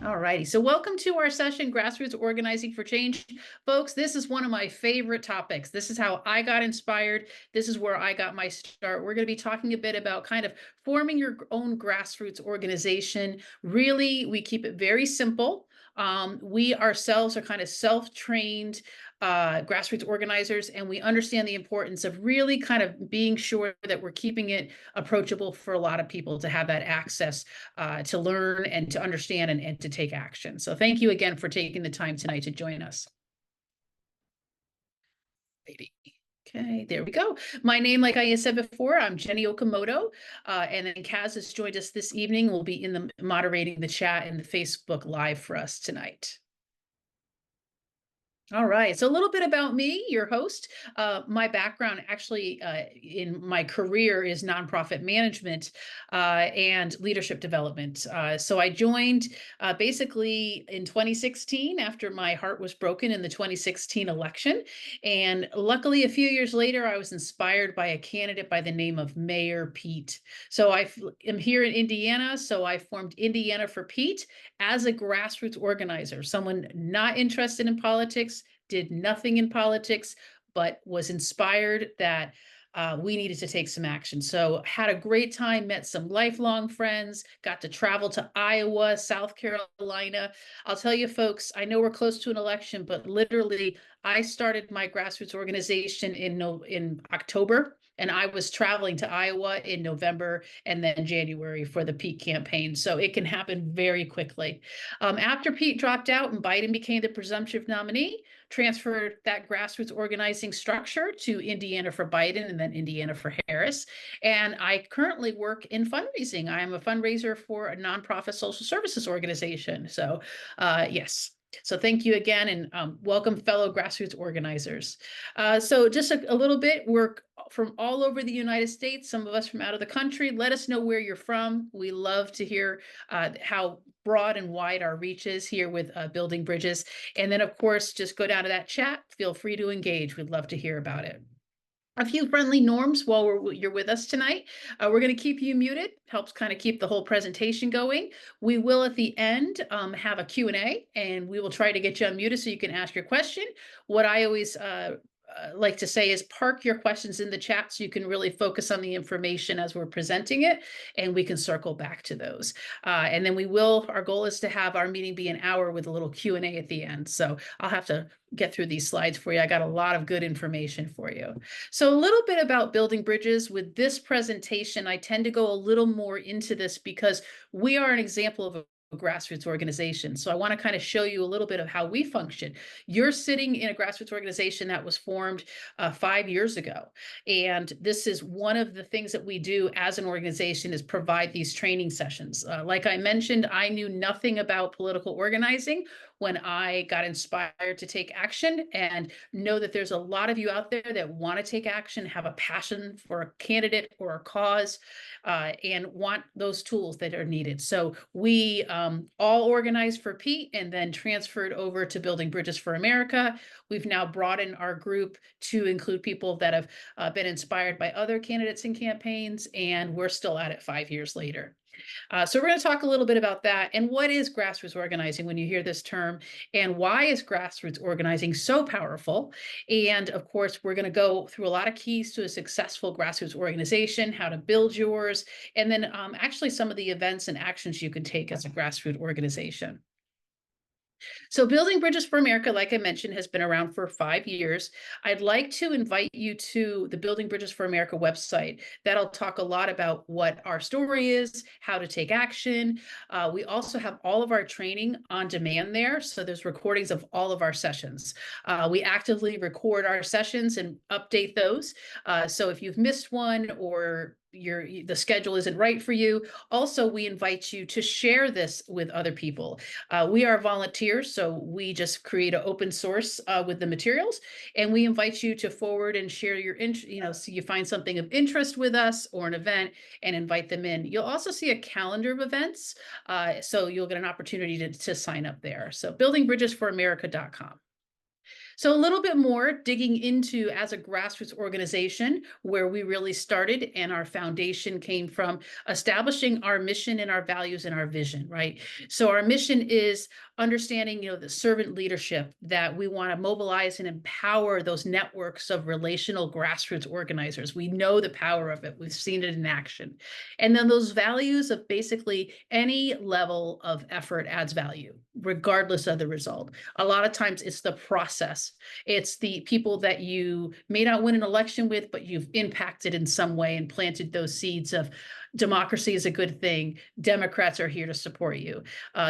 All righty. So welcome to our session, Grassroots Organizing for Change. Folks, this is one of my favorite topics. This is how I got inspired. This is where I got my start. We're going to be talking a bit about kind of forming your own grassroots organization. Really, we keep it very simple. We ourselves are kind of self-trained grassroots organizers, and we understand the importance of really kind of being sure that we're keeping it approachable for a lot of people to have that access to learn and to understand and to take action. So thank you again for taking the time tonight to join us. Maybe. Okay, there we go. My name, like I said before, I'm Jenny Okamoto, and then Kaz has joined us this evening. We'll be in the moderating the chat and the Facebook Live for us tonight. All right. So a little bit about me, your host. My background actually in my career is nonprofit management and leadership development. So I joined basically in 2016 after my heart was broken in the 2016 election. And luckily, a few years later, I was inspired by a candidate by the name of Mayor Pete. So I am here in Indiana. So I formed Indiana for Pete as a grassroots organizer, someone not interested in politics, did nothing in politics, but was inspired that we needed to take some action. So had a great time, met some lifelong friends, got to travel to Iowa, South Carolina. I'll tell you folks, I know we're close to an election, but literally I started my grassroots organization in October, and I was traveling to Iowa in November and then January for the Pete campaign. So it can happen very quickly. After Pete dropped out and Biden became the presumptive nominee, transferred that grassroots organizing structure to Indiana for Biden and then Indiana for Harris. And I currently work in fundraising. I am a fundraiser for a nonprofit social services organization. So yes. So thank you again, and welcome fellow grassroots organizers. So just a little bit, we're from all over the United States, some of us from out of the country. Let us know where you're from. We love to hear how broad and wide our reach is here with Building Bridges. And then, of course, just go down to that chat. Feel free to engage. We'd love to hear about it. A few friendly norms while you're with us tonight. We're going to keep you muted. Helps kind of keep the whole presentation going. We will at the end have a Q&A, and we will try to get you unmuted so you can ask your question. What I always like to say is park your questions in the chat so you can really focus on the information as we're presenting it, and we can circle back to those. And then our goal is to have our meeting be an hour with a little Q&A at the end. So I'll have to get through these slides for you. I got a lot of good information for you. So a little bit about Building Bridges. With this presentation, I tend to go a little more into this because we are an example of a grassroots organization. So I want to kind of show you a little bit of how we function. You're sitting in a grassroots organization that was formed 5 years ago. And this is one of the things that we do as an organization is provide these training sessions. Like I mentioned, I knew nothing about political organizing when I got inspired to take action, and know that there's a lot of you out there that want to take action, have a passion for a candidate or a cause, and want those tools that are needed. So we all organized for Pete and then transferred over to Building Bridges for America. We've now broadened our group to include people that have been inspired by other candidates and campaigns, and we're still at it 5 years later. So we're going to talk a little bit about that and what is grassroots organizing when you hear this term, and why is grassroots organizing so powerful. And of course, we're going to go through a lot of keys to a successful grassroots organization, how to build yours, and then actually some of the events and actions you can take as a grassroots organization. So Building Bridges for America, like I mentioned, has been around for 5 years. I'd like to invite you to the Building Bridges for America website. That'll talk a lot about what our story is, how to take action. We also have all of our training on demand there. So there's recordings of all of our sessions. We actively record our sessions and update those. So if you've missed one or the schedule isn't right for you, also we invite you to share this with other people. We are volunteers, so we just create an open source with the materials, and we invite you to forward and share your so you find something of interest with us or an event and invite them in. You'll also see a calendar of events, so you'll get an opportunity to sign up there. So buildingbridgesforamerica.com. So a little bit more digging into as a grassroots organization where we really started and our foundation came from establishing our mission and our values and our vision, right? So our mission is understanding, the servant leadership that we want to mobilize and empower those networks of relational grassroots organizers. We know the power of it. We've seen it in action. And then those values of basically any level of effort adds value, regardless of the result. A lot of times it's the process. It's the people that you may not win an election with, but you've impacted in some way and planted those seeds of democracy is a good thing. Democrats are here to support you.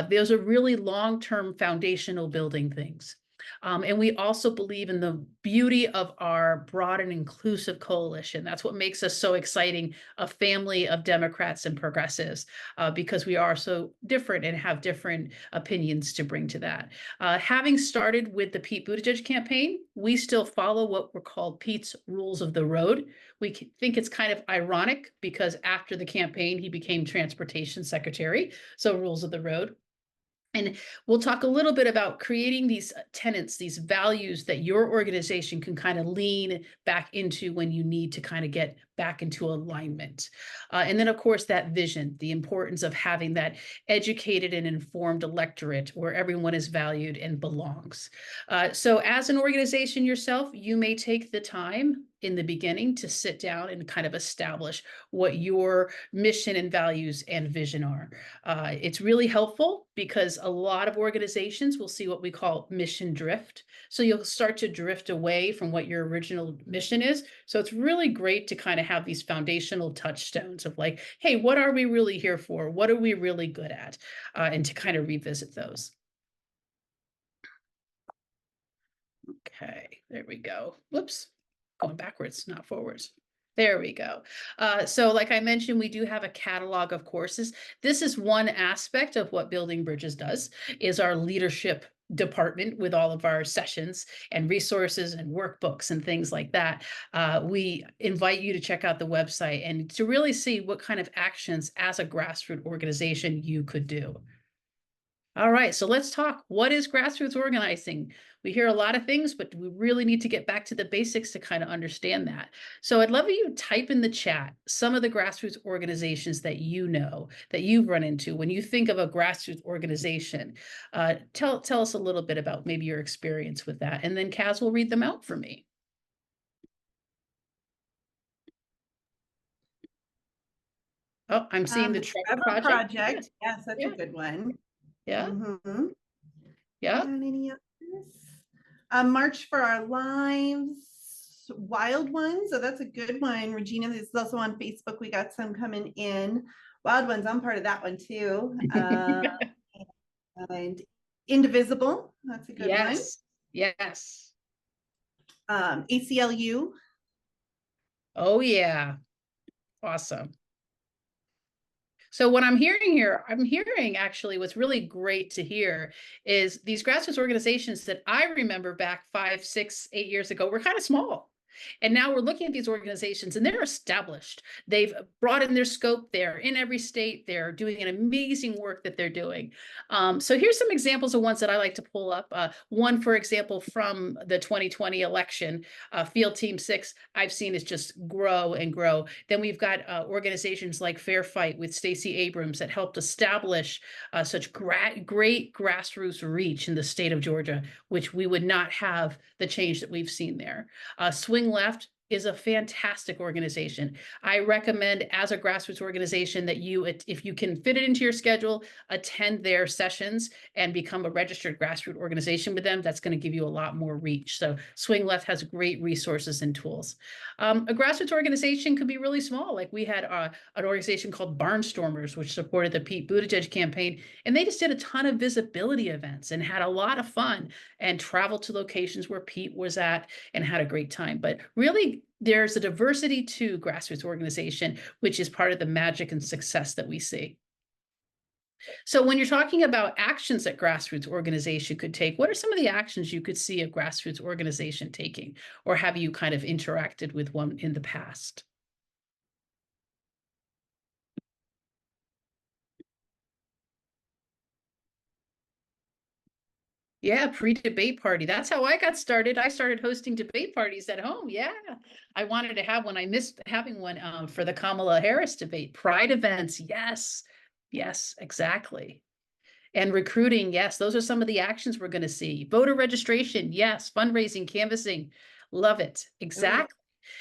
Those are really long-term foundational building things. And we also believe in the beauty of our broad and inclusive coalition. That's what makes us so exciting, a family of Democrats and progressives, because we are so different and have different opinions to bring to that. Having started with the Pete Buttigieg campaign, we still follow what were called Pete's rules of the road. We think it's kind of ironic because after the campaign, he became transportation secretary. So rules of the road. And we'll talk a little bit about creating these tenets, these values that your organization can kind of lean back into when you need to kind of get back into alignment. And then, of course, that vision, the importance of having that educated and informed electorate where everyone is valued and belongs. So as an organization yourself, you may take the time in the beginning to sit down and kind of establish what your mission and values and vision are. It's really helpful because a lot of organizations will see what we call mission drift. So you'll start to drift away from what your original mission is. So it's really great to kind of have these foundational touchstones of like, hey, what are we really here for? What are we really good at? And to kind of revisit those. Okay, there we go. Whoops, going backwards, not forwards. There we go. So like I mentioned, we do have a catalog of courses. This is one aspect of what Building Bridges does, is our leadership department with all of our sessions and resources and workbooks and things like that. We invite you to check out the website and to really see what kind of actions as a grassroots organization you could do. All right, so let's talk. What is grassroots organizing? We hear a lot of things, but we really need to get back to the basics to kind of understand that. So I'd love you to type in the chat some of the grassroots organizations that you know, that you've run into. When you think of a grassroots organization, tell us a little bit about maybe your experience with that. And then Kaz will read them out for me. Oh, I'm seeing the Trevor Project. Yes, that's a good one. Yeah. Mm-hmm. Yeah. Any others? March for Our Lives, Wild Ones. So that's a good one. Regina, this is also on Facebook. We got some coming in. Wild Ones, I'm part of that one too. And Indivisible, that's a good one. Yes. ACLU. Oh, yeah. Awesome. So what I'm hearing here, actually what's really great to hear is these grassroots organizations that I remember back 5, 6, 8 years ago were kind of small. And now we're looking at these organizations and they're established. They've brought in their scope. They're in every state. They're doing an amazing work that they're doing. So here's some examples of ones that I like to pull up. One, for example, from the 2020 election, Field Team 6, I've seen is just grow and grow. Then we've got organizations like Fair Fight with Stacey Abrams that helped establish such great grassroots reach in the state of Georgia, which we would not have the change that we've seen there. Swing Left is a fantastic organization. I recommend as a grassroots organization that you, if you can fit it into your schedule, attend their sessions and become a registered grassroots organization with them. That's going to give you a lot more reach. So Swing Left has great resources and tools. A grassroots organization could be really small. Like we had an organization called Barnstormers, which supported the Pete Buttigieg campaign. And they just did a ton of visibility events and had a lot of fun and traveled to locations where Pete was at and had a great time. But really, there's a diversity to grassroots organization, which is part of the magic and success that we see. So when you're talking about actions that grassroots organization could take, what are some of the actions you could see a grassroots organization taking? Or have you kind of interacted with one in the past? Yeah, pre-debate party. That's how I got started. I started hosting debate parties at home. Yeah. I wanted to have one. I missed having one for the Kamala Harris debate. Pride events. Yes. Yes, exactly. And recruiting. Yes, those are some of the actions we're going to see. Voter registration. Yes. Fundraising, canvassing. Love it. Ooh. Exactly.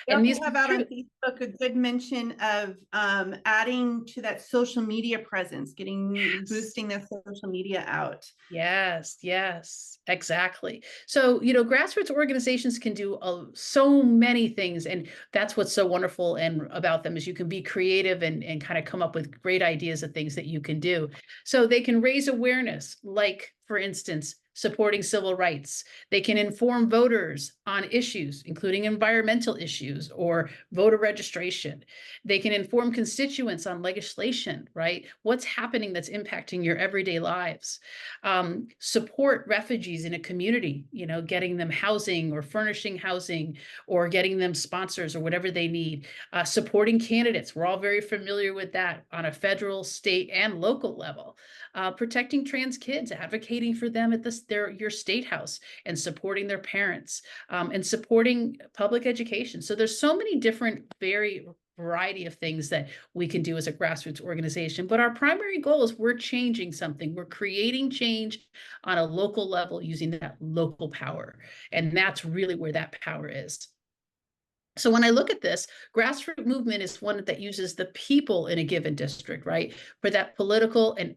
We And also these are have out true. on Facebook a good mention of adding to that social media presence, getting Yes. boosting that social media out. Yes, yes, exactly. So, grassroots organizations can do so many things, and that's what's so wonderful and about them is you can be creative and kind of come up with great ideas of things that you can do. So they can raise awareness, like, for instance, supporting civil rights. They can inform voters on issues, including environmental issues or voter registration. They can inform constituents on legislation, right? What's happening that's impacting your everyday lives. Support refugees in a community, getting them housing or furnishing housing or getting them sponsors or whatever they need. Supporting candidates. We're all very familiar with that on a federal, state, and local level. Protecting trans kids, advocating for them at your state house and supporting their parents, and supporting public education. So there's so many different, very variety of things that we can do as a grassroots organization. But our primary goal is we're changing something. We're creating change on a local level using that local power. And that's really where that power is. So when I look at this, grassroots movement is one that uses the people in a given district, right, for that political and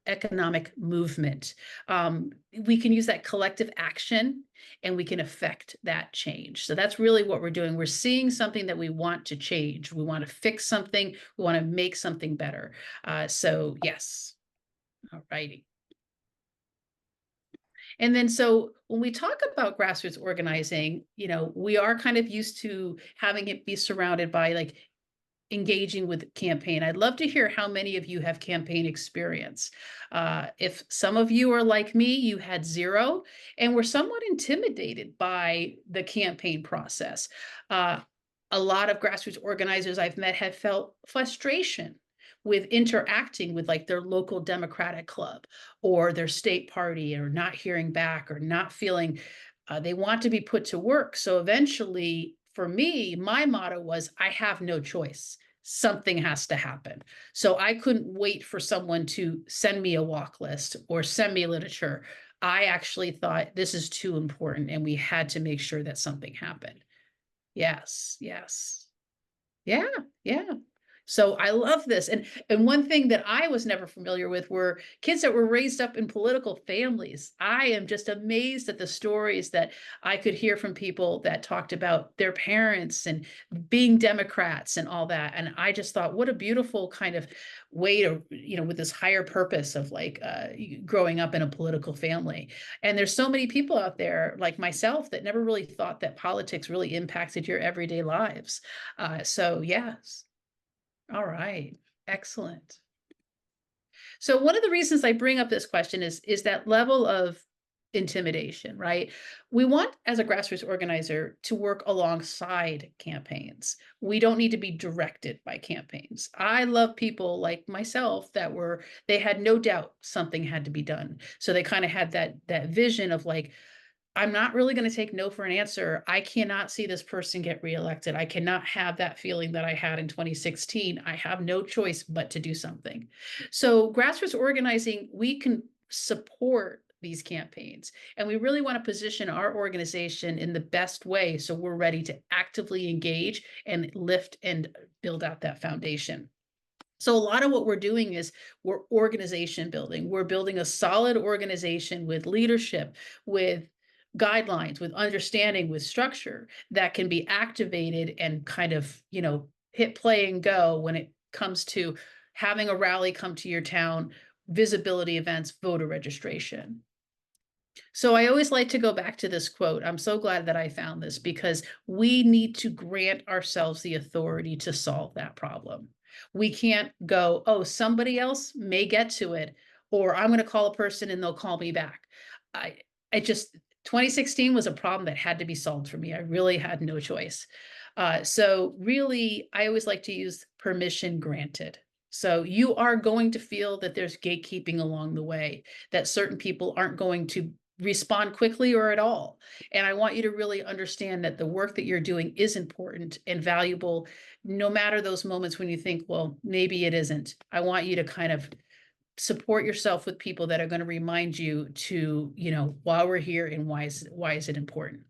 economic movement. We can use that collective action and we can affect that change. So that's really what we're doing. We're seeing something that we want to change. We want to fix something. We want to make something better. So yes, all righty. And then so when we talk about grassroots organizing, we are kind of used to having it be surrounded by like engaging with campaign. I'd love to hear how many of you have campaign experience. If some of you are like me, you had zero and were somewhat intimidated by the campaign process. Uh, a lot of grassroots organizers I've met have felt frustration with interacting with like their local Democratic club or their state party or not hearing back or not feeling they want to be put to work. So eventually, for me, my motto was I have no choice. Something has to happen. So I couldn't wait for someone to send me a walk list or send me literature. I actually thought this is too important and we had to make sure that something happened. Yes, yes. Yeah, yeah. So I love this. And one thing that I was never familiar with were kids that were raised up in political families. I am just amazed at the stories that I could hear from people that talked about their parents and being Democrats and all that. And I just thought, what a beautiful kind of way to, with this higher purpose of like growing up in a political family. And there's so many people out there like myself that never really thought that politics really impacted your everyday lives. So yes. All right. Excellent. So one of the reasons I bring up this question is that level of intimidation, right? We want as a grassroots organizer to work alongside campaigns. We don't need to be directed by campaigns. I love people like myself that they had no doubt something had to be done. So they kind of had that vision of like, I'm not really going to take no for an answer. I cannot see this person get reelected. I cannot have that feeling that I had in 2016. I have no choice but to do something. So, grassroots organizing, we can support these campaigns, and we really want to position our organization in the best way so we're ready to actively engage and lift and build out that foundation. So a lot of what we're doing is we're organization building. We're building a solid organization with leadership, with guidelines, with understanding, with structure that can be activated and kind of, hit play and go when it comes to having a rally come to your town, visibility events, voter registration. So I always like to go back to this quote. I'm so glad that I found this because we need to grant ourselves the authority to solve that problem. We can't go, oh, somebody else may get to it, or I'm going to call a person and they'll call me back. I, I just, 2016 was a problem that had to be solved for me. I really had no choice. So really, I always like to use permission granted. So you are going to feel that there's gatekeeping along the way, that certain people aren't going to respond quickly or at all. And I want you to really understand that the work that you're doing is important and valuable, no matter those moments when you think, well, maybe it isn't. I want you to kind of support yourself with people that are going to remind you to, why we're here and why is it important.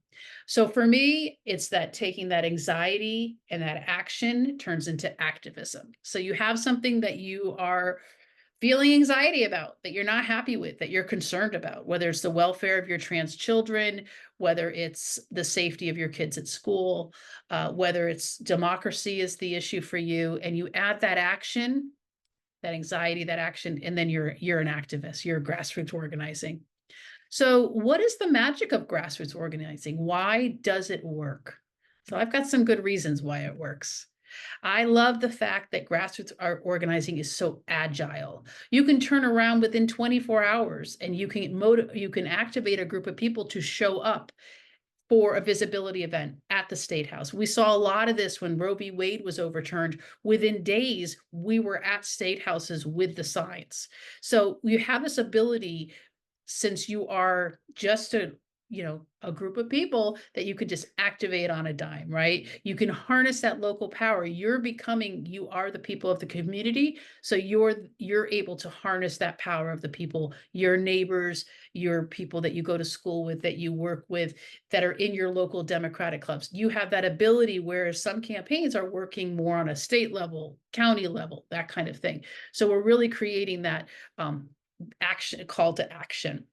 So for me, it's that taking that anxiety and that action turns into activism. So you have something that you are feeling anxiety about, that you're not happy with, that you're concerned about, whether it's the welfare of your trans children, whether it's the safety of your kids at school, whether it's democracy is the issue for you, and you add that action, that anxiety, that action, and then you're an activist, you're grassroots organizing. So what is the magic of grassroots organizing? Why does it work? So I've got some good reasons why it works. I love the fact that grassroots art organizing is so agile. You can turn around within 24 hours and you can activate a group of people to show up for a visibility event at the State House. We saw a lot of this when Roe v. Wade was overturned. Within days, we were at state houses with the signs. So you have this ability, since you are just a group of people, that you could just activate on a dime, right? You can harness that local power. You are the people of the community. So you're able to harness that power of the people, your neighbors, your people that you go to school with, that you work with, that are in your local Democratic clubs. You have that ability, whereas some campaigns are working more on a state level, county level, that kind of thing. So we're really creating that call to action.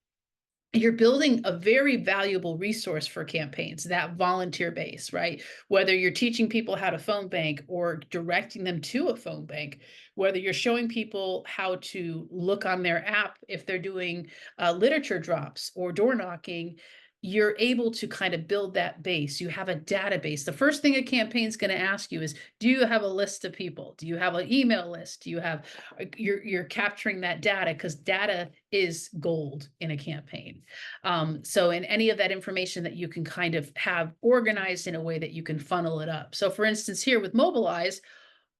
You're building a very valuable resource for campaigns, that volunteer base, right? Whether you're teaching people how to phone bank or directing them to a phone bank, whether you're showing people how to look on their app if they're doing literature drops or door knocking, you're able to kind of build that base. You have a database. The first thing a campaign is going to ask you is, do you have a list of people? Do you have an email list? Do you have, you're capturing that data, because data is gold in a campaign. So in any of that information that you can kind of have organized in a way that you can funnel it up. So for instance, here with Mobilize,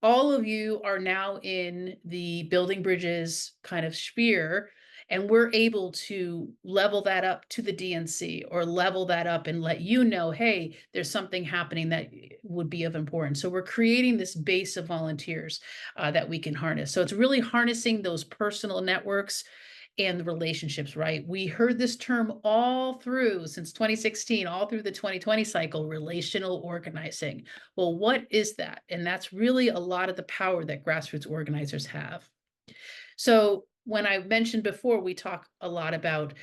all of you are now in the building bridges kind of sphere, and we're able to level that up to the DNC, or level that up and let you know, hey, there's something happening that would be of importance. So we're creating this base of volunteers that we can harness. So it's really harnessing those personal networks and the relationships, right? We heard this term all through since 2016, all through the 2020 cycle, relational organizing. Well, what is that? And that's really a lot of the power that grassroots organizers have. So when I mentioned before, we talk a lot about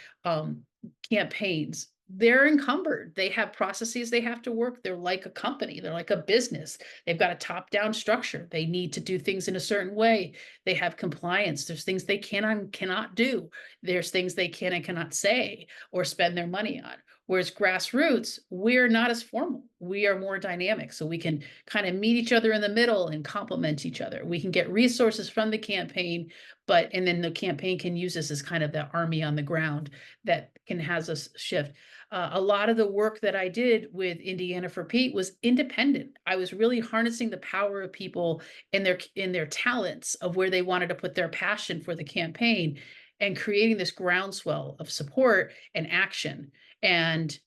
campaigns. They're encumbered. They have processes they have to work. They're like a company. They're like a business. They've got a top-down structure. They need to do things in a certain way. They have compliance. There's things they can and cannot do. There's things they can and cannot say or spend their money on. Whereas grassroots, we're not as formal. We are more dynamic. So we can kind of meet each other in the middle and complement each other. We can get resources from the campaign, and then the campaign can use this as kind of the army on the ground that can has us shift. A lot of the work that I did with Indiana for Pete was independent. I was really harnessing the power of people in their talents, of where they wanted to put their passion for the campaign, and creating this groundswell of support and action. And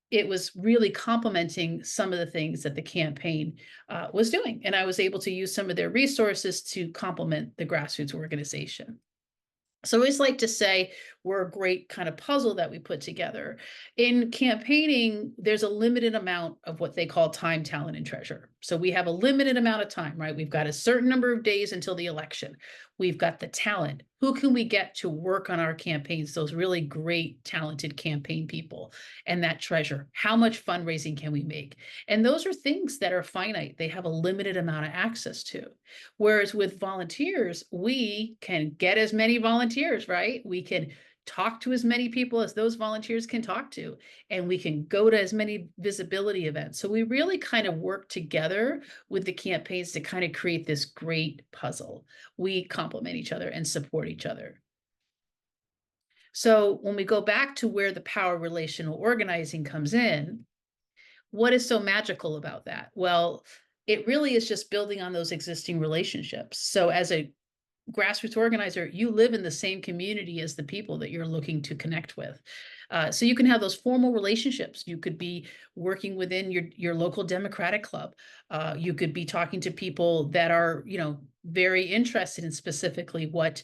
it was really complementing some of the things that the campaign was doing. And I was able to use some of their resources to complement the grassroots organization. So I always like to say we're a great kind of puzzle that we put together. In campaigning, there's a limited amount of what they call time, talent, and treasure. So we have a limited amount of time, right? We've got a certain number of days until the election. We've got the talent. Who can we get to work on our campaigns? Those really great, talented campaign people. And that treasure. How much fundraising can we make? And those are things that are finite. They have a limited amount of access to. Whereas with volunteers, we can get as many volunteers, right? We can talk to as many people as those volunteers can talk to, and we can go to as many visibility events. So we really kind of work together with the campaigns to kind of create this great puzzle. We complement each other and support each other. So when we go back to where the power relational organizing comes in, what is so magical about that? Well, it really is just building on those existing relationships. So as a grassroots organizer, you live in the same community as the people that you're looking to connect with. So you can have those formal relationships. You could be working within your local Democratic club. You could be talking to people that are, very interested in specifically what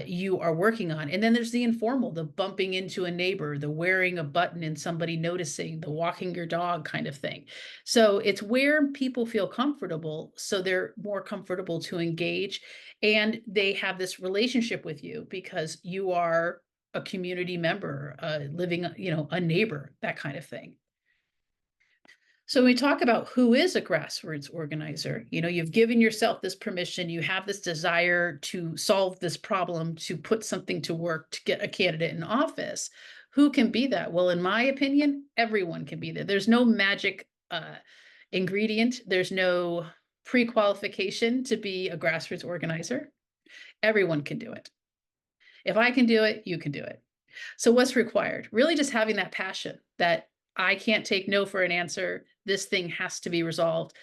you are working on. And then there's the informal, the bumping into a neighbor, the wearing a button and somebody noticing, the walking your dog kind of thing. So it's where people feel comfortable, so they're more comfortable to engage, and they have this relationship with you because you are a community member, living, a neighbor, that kind of thing. So we talk about who is a grassroots organizer. You've given yourself this permission, you have this desire to solve this problem, to put something to work, to get a candidate in office. Who can be that? Well, in my opinion, everyone can be there. There's no magic ingredient, there's no pre-qualification to be a grassroots organizer. Everyone can do it. If I can do it, you can do it. So what's required? Really just having that passion that I can't take no for an answer. This thing has to be resolved.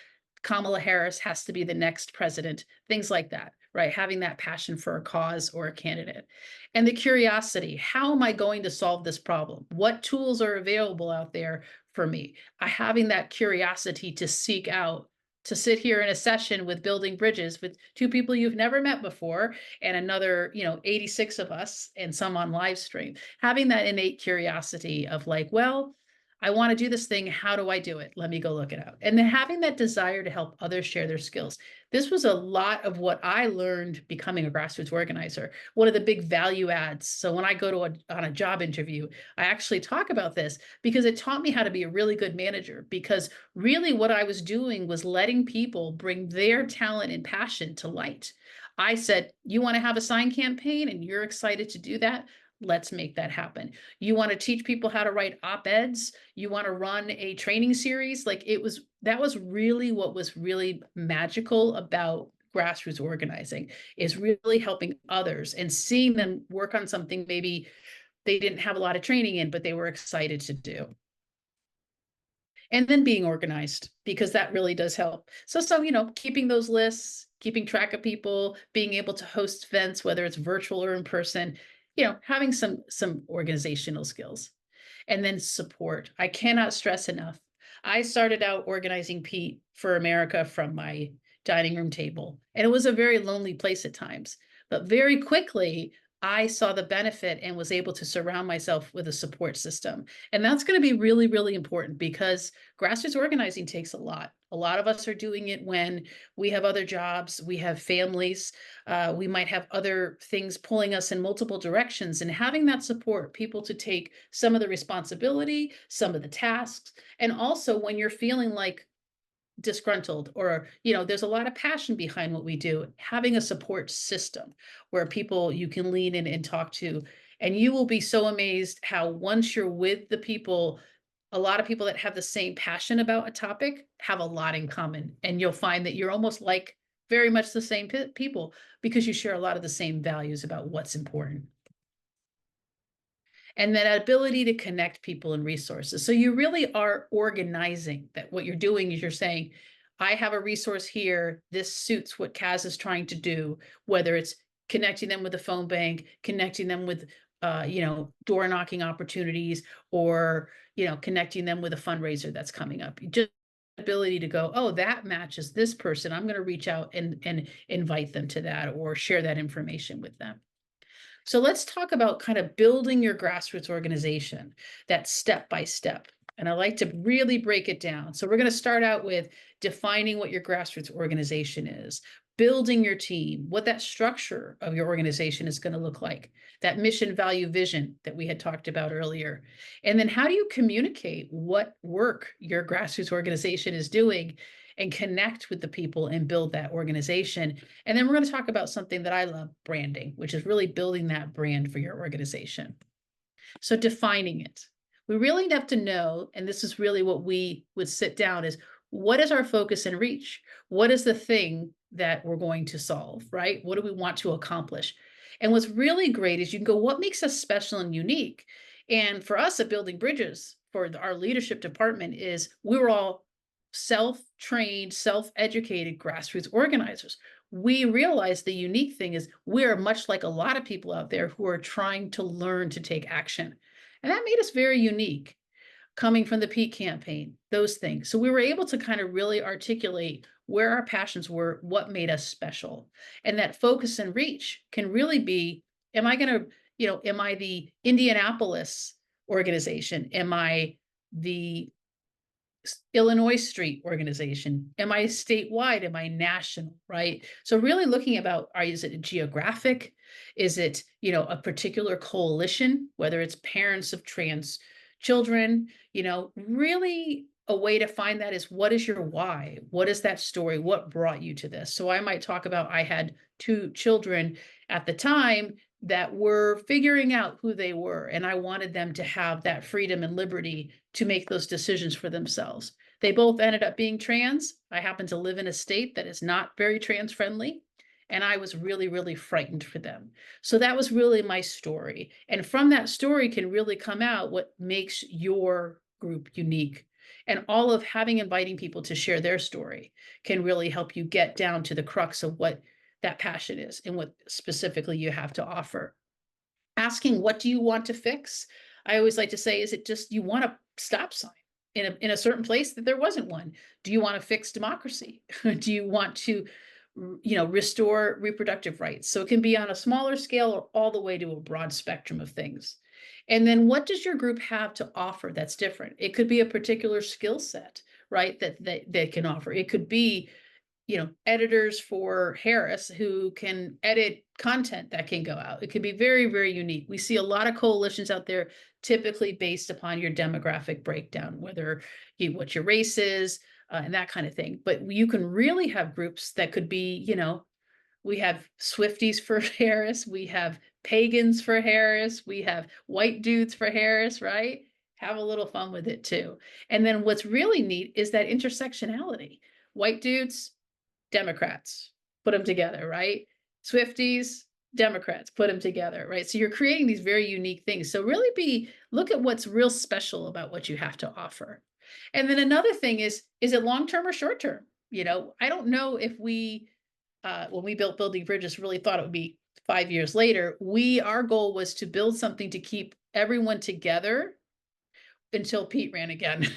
Kamala Harris has to be the next president, things like that, right? Having that passion for a cause or a candidate. And the curiosity, how am I going to solve this problem? What tools are available out there for me? Having that curiosity to seek out, to sit here in a session with Building Bridges with two people you've never met before and another, 86 of us and some on live stream, having that innate curiosity of like, well, I want to do this thing. How do I do it? Let me go look it out. And then having that desire to help others share their skills. This was a lot of what I learned becoming a grassroots organizer. One of the big value adds. So when I go to on a job interview, I actually talk about this because it taught me how to be a really good manager, because really what I was doing was letting people bring their talent and passion to light. I said, you want to have a sign campaign and you're excited to do that? Let's make that happen. You want to teach people how to write op-eds? You want to run a training series? That was really what was really magical about grassroots organizing, is really helping others and seeing them work on something maybe they didn't have a lot of training in, but they were excited to do. And then being organized, because that really does help. So, keeping those lists, keeping track of people, being able to host events, whether it's virtual or in person, having some organizational skills. And then support. I cannot stress enough. I started out organizing Pete for America from my dining room table, and it was a very lonely place at times. But very quickly, I saw the benefit and was able to surround myself with a support system. And that's going to be really, really important, because grassroots organizing takes a lot. A lot of us are doing it when we have other jobs, we have families, we might have other things pulling us in multiple directions. And having that support, people to take some of the responsibility, some of the tasks, and also when you're feeling like disgruntled, or there's a lot of passion behind what we do, having a support system where people you can lean in and talk to. And you will be so amazed how once you're with the people, a lot of people that have the same passion about a topic have a lot in common, and you'll find that you're almost like very much the same people, because you share a lot of the same values about what's important. And that ability to connect people and resources. So you really are organizing that. What you're doing is you're saying, I have a resource here. This suits what Kaz is trying to do, whether it's connecting them with a phone bank, connecting them with, door knocking opportunities, or, connecting them with a fundraiser that's coming up. Just ability to go, oh, that matches this person. I'm going to reach out and invite them to that, or share that information with them. So let's talk about kind of building your grassroots organization, that step by step. And I like to really break it down. So we're going to start out with defining what your grassroots organization is, building your team, what that structure of your organization is going to look like, that mission, value, vision that we had talked about earlier. And then how do you communicate what work your grassroots organization is doing and connect with the people and build that organization. And then we're going to talk about something that I love, branding, which is really building that brand for your organization. So defining it. We really have to know, and this is really what we would sit down, is what is our focus and reach? What is the thing that we're going to solve, right? What do we want to accomplish? And what's really great is you can go, what makes us special and unique? And for us at Building Bridges, for our leadership department, is we were all self-trained, self-educated grassroots organizers. We realize the unique thing is we're much like a lot of people out there who are trying to learn to take action. And that made us very unique coming from the Pete campaign, those things. So we were able to kind of really articulate where our passions were, what made us special. And that focus and reach can really be, am I going to, am I the Indianapolis organization? Am I the Illinois Street organization? Am I statewide? Am I national? Right. So really looking about, is it geographic? Is it, a particular coalition, whether it's parents of trans children, really a way to find that is, what is your why? What is that story? What brought you to this? So I might talk about, I had two children at the time that were figuring out who they were. And I wanted them to have that freedom and liberty to make those decisions for themselves. They both ended up being trans. I happen to live in a state that is not very trans friendly. And I was really, really frightened for them. So that was really my story. And from that story can really come out what makes your group unique. And all of inviting people to share their story can really help you get down to the crux of what that passion is and what specifically you have to offer. Asking, what do you want to fix? I always like to say, is it just you want a stop sign in a certain place that there wasn't one? Do you want to fix democracy? Do you want to, restore reproductive rights? So it can be on a smaller scale or all the way to a broad spectrum of things. And then what does your group have to offer that's different? It could be a particular skill set, right? That they can offer. It could be editors for Harris who can edit content that can go out. It can be very, very unique. We see a lot of coalitions out there, typically based upon your demographic breakdown, whether what your race is, and that kind of thing. But you can really have groups that could be, we have Swifties for Harris, we have pagans for Harris, we have white dudes for Harris, right? Have a little fun with it too. And then what's really neat is that intersectionality. White dudes, Democrats, put them together, right? Swifties, Democrats, put them together, right? So you're creating these very unique things. So really look at what's real special about what you have to offer. And then another thing is it long-term or short-term? I don't know if we, when we built Building Bridges, really thought it would be 5 years later. Our goal was to build something to keep everyone together until Pete ran again.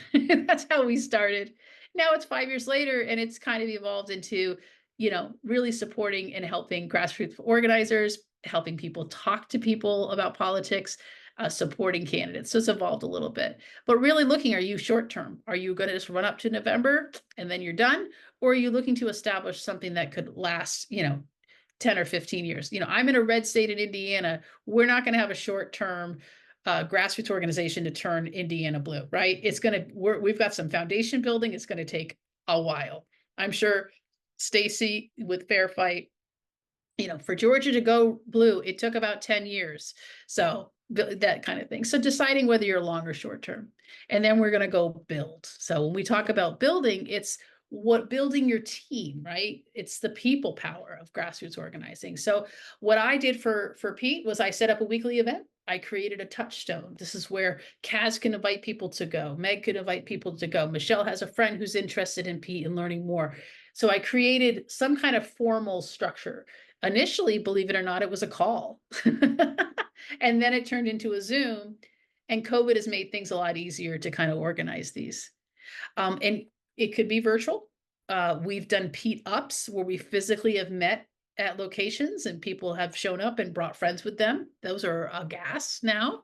That's how we started. Now it's 5 years later, and it's kind of evolved into, really supporting and helping grassroots organizers, helping people talk to people about politics, supporting candidates. So it's evolved a little bit. But really looking, are you short term? Are you going to just run up to November and then you're done? Or are you looking to establish something that could last, 10 or 15 years? I'm in a red state in Indiana. We're not going to have a short term grassroots organization to turn Indiana blue, right? We've got some foundation building. It's going to take a while. I'm sure Stacy with Fair Fight, for Georgia to go blue, it took about 10 years. So that kind of thing. So deciding whether you're long or short term. And then we're going to go build. So when we talk about building, it's building your team, right? It's the people power of grassroots organizing. So what I did for Pete was I set up a weekly event. I created a touchstone. This is where Kaz can invite people to go. Meg can invite people to go. Michelle has a friend who's interested in Pete and learning more. So I created some kind of formal structure. Initially, believe it or not, it was a call. And then it turned into a Zoom. And COVID has made things a lot easier to kind of organize these. And it could be virtual. We've done Pete ups where we physically have met at locations and people have shown up and brought friends with them. Those are a gas now.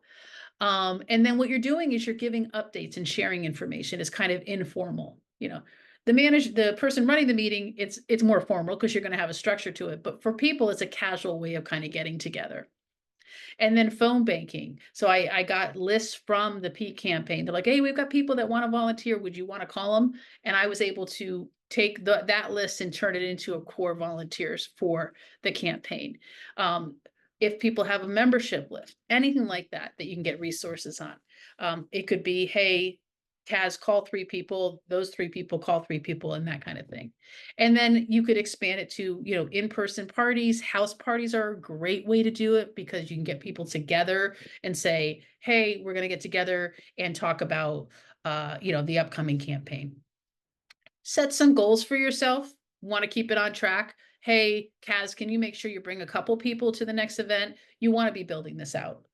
And then what you're doing is you're giving updates and sharing information. It's kind of informal. The person running the meeting, it's more formal because you're going to have a structure to it. But for people, it's a casual way of kind of getting together. And then phone banking. So I got lists from the Pete campaign. They're like, hey, we've got people that want to volunteer. Would you want to call them? And I was able to take that list and turn it into a core volunteers for the campaign. If people have a membership list, anything like that you can get resources on. It could be, hey, Kaz, call 3 people, those 3 people call 3 people, and that kind of thing. And then you could expand it to, in-person parties. House parties are a great way to do it because you can get people together and say, hey, we're going to get together and talk about, the upcoming campaign. Set some goals for yourself. Want to keep it on track. Hey, Kaz, can you make sure you bring a couple people to the next event? You want to be building this out.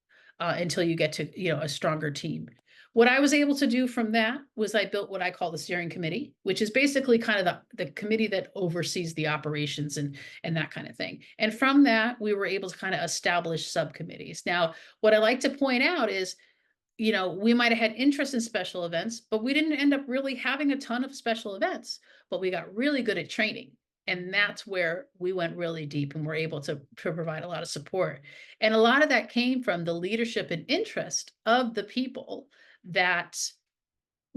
until you get to, a stronger team. What I was able to do from that was I built what I call the steering committee, which is basically kind of the committee that oversees the operations and that kind of thing. And from that, we were able to kind of establish subcommittees. Now, what I like to point out is, we might have had interest in special events, but we didn't end up really having a ton of special events, but we got really good at training. And that's where we went really deep and were able to provide a lot of support. And a lot of that came from the leadership and interest of the people that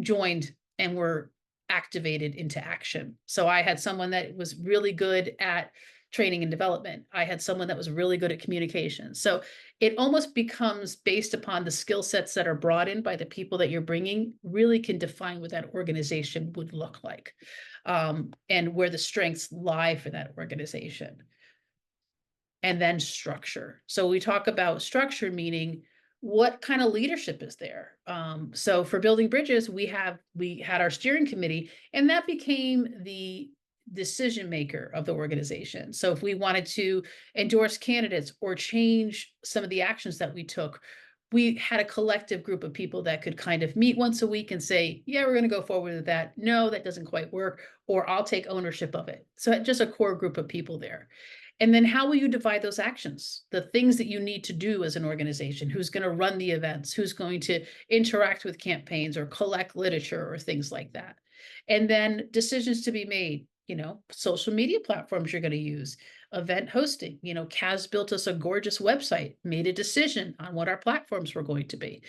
joined and were activated into action. So I had someone that was really good at training and development. I had someone that was really good at communication. So it almost becomes based upon the skill sets that are brought in by the people that you're bringing, really can define what that organization would look like, and where the strengths lie for that organization. And then structure. So we talk about structure, meaning what kind of leadership is there? So for building bridges, we had our steering committee, and that became the decision maker of the organization. So if we wanted to endorse candidates or change some of the actions that we took, we had a collective group of people that could kind of meet once a week and say, yeah, we're going to go forward with that. No, that doesn't quite work, or I'll take ownership of it. So just a core group of people there. And then how will you divide those actions? The things that you need to do as an organization, who's going to run the events, who's going to interact with campaigns or collect literature or things like that. And then decisions to be made, social media platforms you're going to use, event hosting. Kaz built us a gorgeous website, made a decision on what our platforms were going to be,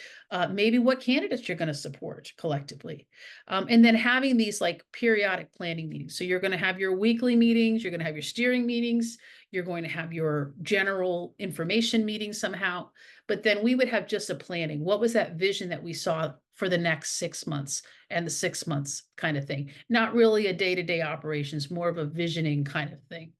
maybe what candidates you're going to support collectively. And then having these like periodic planning meetings. So you're going to have your weekly meetings, you're going to have your steering meetings, you're going to have your general information meetings somehow. But then we would have just a planning. What was that vision that we saw for the next 6 months and the 6 months kind of thing? Not really a day-to-day operations, more of a visioning kind of thing.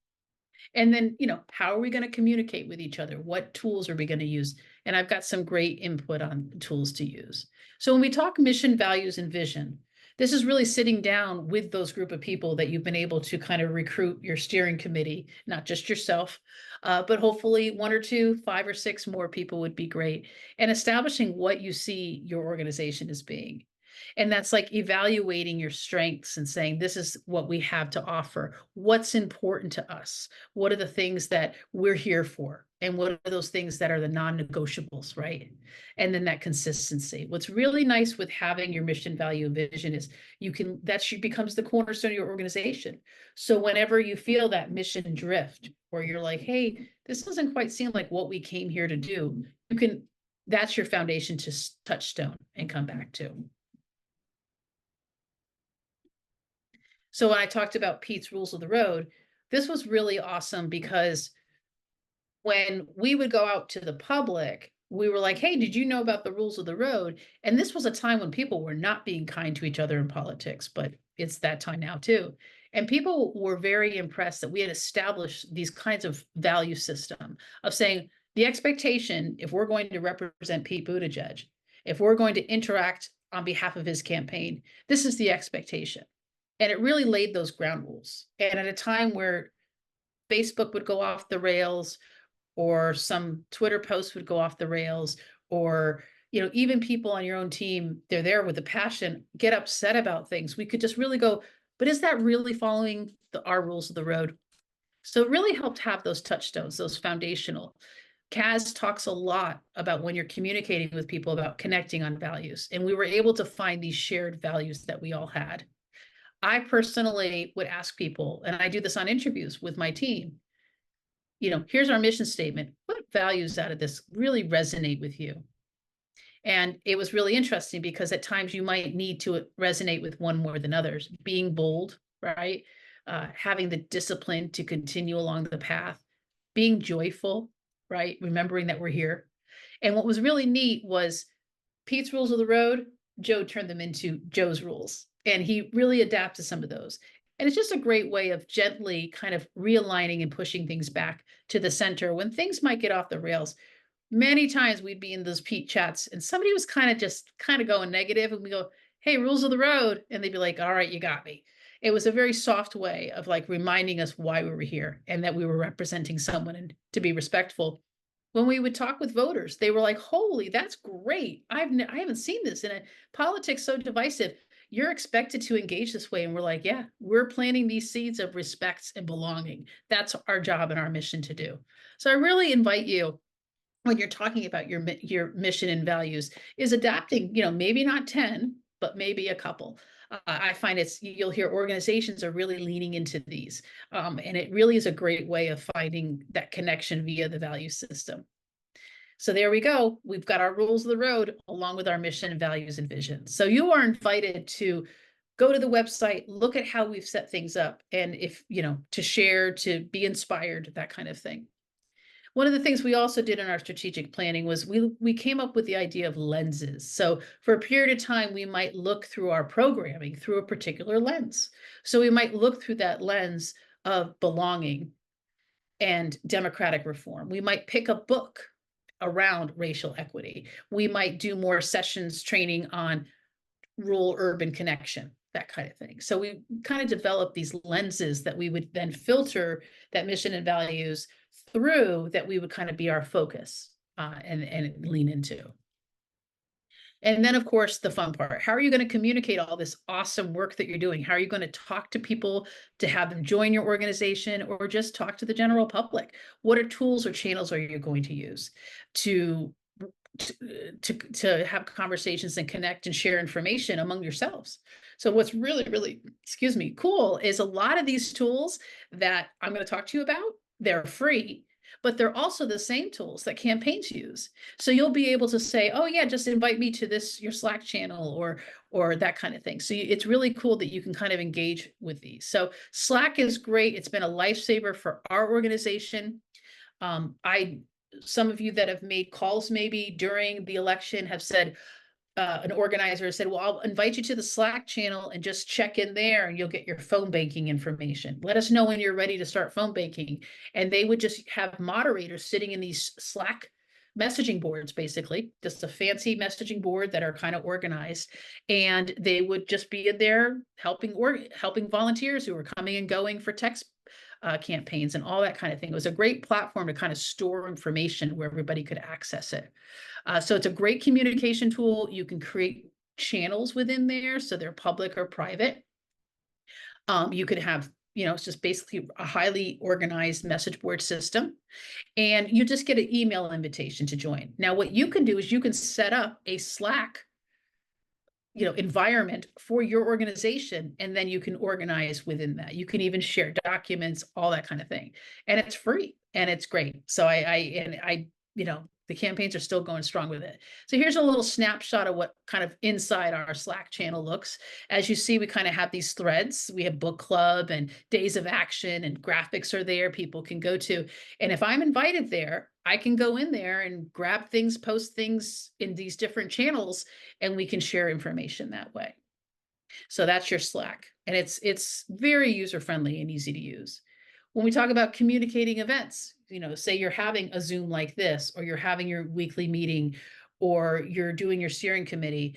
And then, how are we going to communicate with each other? What tools are we going to use? And I've got some great input on tools to use. So when we talk mission, values, and vision, this is really sitting down with those group of people that you've been able to kind of recruit your steering committee, not just yourself, but hopefully 1 or 2, 5 or 6 more people would be great. And establishing what you see your organization as being. And that's like evaluating your strengths and saying, this is what we have to offer. What's important to us? What are the things that we're here for? And what are those things that are the non-negotiables, right? And then that consistency. What's really nice with having your mission, value, and vision is that becomes the cornerstone of your organization. So whenever you feel that mission drift, or you're like, hey, this doesn't quite seem like what we came here to do, that's your foundation to touchstone and come back to. So when I talked about Pete's Rules of the Road, this was really awesome because when we would go out to the public, we were like, hey, did you know about the rules of the road? And this was a time when people were not being kind to each other in politics, but it's that time now too. And people were very impressed that we had established these kinds of value system of saying the expectation, if we're going to represent Pete Buttigieg, if we're going to interact on behalf of his campaign, this is the expectation. And it really laid those ground rules. And at a time where Facebook would go off the rails, or some Twitter posts would go off the rails, or even people on your own team, they're there with a passion, get upset about things. We could just really go, but is that really following our rules of the road? So it really helped have those touchstones, those foundational. Kaz talks a lot about when you're communicating with people about connecting on values. And we were able to find these shared values that we all had. I personally would ask people, and I do this on interviews with my team, here's our mission statement. What values out of this really resonate with you? And it was really interesting because at times you might need to resonate with one more than others. Being bold, right? Having the discipline to continue along the path, being joyful, right? Remembering that we're here. And what was really neat was Pete's Rules of the Road, Joe turned them into Joe's rules. And he really adapted some of those. And it's just a great way of gently kind of realigning and pushing things back to the center when things might get off the rails. Many times we'd be in those Pete chats and somebody was kind of going negative, and we go, hey, rules of the road. And they'd be like, all right, you got me. It was a very soft way of like reminding us why we were here and that we were representing someone, and to be respectful When we would talk with voters, they were like, "Holy, that's great. I haven't seen this in a politics so divisive. You're expected to engage this way." And we're like, "Yeah, we're planting these seeds of respect and belonging. That's our job and our mission to do." So I really invite you, when you're talking about your mission and values, is adapting, maybe not 10, but maybe a couple. I find you'll hear organizations are really leaning into these. And it really is a great way of finding that connection via the value system. So there we go. We've got our rules of the road along with our mission and values and vision. So you are invited to go to the website, look at how we've set things up, and if, to share, to be inspired, that kind of thing. One of the things we also did in our strategic planning was we came up with the idea of lenses. So for a period of time, we might look through our programming through a particular lens. So we might look through that lens of belonging and democratic reform. We might pick a book around racial equity. We might do more sessions training on rural urban connection, that kind of thing. So we kind of developed these lenses that we would then filter that mission and values through, that we would kind of be our focus, and lean into. And then, of course, the fun part. How are you going to communicate all this awesome work that you're doing? How are you going to talk to people to have them join your organization, or just talk to the general public? What are tools or channels are you going to use to to have conversations and connect and share information among yourselves? So what's really, really, excuse me, cool is a lot of these tools that I'm going to talk to you about, they're free, but they're also the same tools that campaigns use. So you'll be able to say, "Oh yeah, just invite me to this your Slack channel," or that kind of thing. So it's really cool that you can kind of engage with these. So Slack is great. It's been a lifesaver for our organization. I Some of you that have made calls maybe during the election have said, an organizer said, "Well, I'll invite you to the Slack channel and just check in there and you'll get your phone banking information. Let us know when you're ready to start phone banking." And they would just have moderators sitting in these Slack messaging boards, basically, just a fancy messaging board that are kind of organized. And they would just be in there helping volunteers who were coming and going for text campaigns and all that kind of thing. It was a great platform to kind of store information where everybody could access it. So it's a great communication tool. You can create channels within there, so they're public or private. You could have, it's just basically a highly organized message board system, and you just get an email invitation to join. Now, what you can do is you can set up a Slack environment for your organization, and then you can organize within that. You can even share documents, all that kind of thing, and it's free and it's great. So the campaigns are still going strong with it. So here's a little snapshot of what kind of inside our Slack channel looks. As you see, we kind of have these threads. We have book club and days of action, and graphics are there people can go to. And if I'm invited there, I can go in there and grab things, post things in these different channels, and we can share information that way. So that's your Slack, and it's very user friendly and easy to use. When we talk about communicating events, say you're having a Zoom like this, or you're having your weekly meeting, or you're doing your steering committee,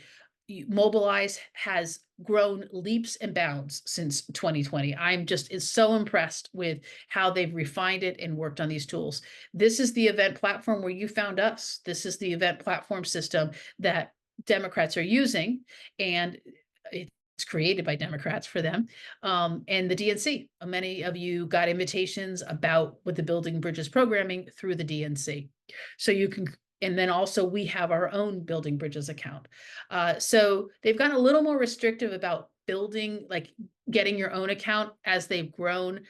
Mobilize has grown leaps and bounds since 2020. I'm just is so impressed with how they've refined it and worked on these tools. This is the event platform where you found us. This is the event platform system that Democrats are using, and it's created by Democrats for them. And the DNC. Many of you got invitations about with the Building Bridges programming through the DNC. So you can, and then also we have our own Building Bridges account. So they've gotten a little more restrictive about building, like getting your own account as they've grown.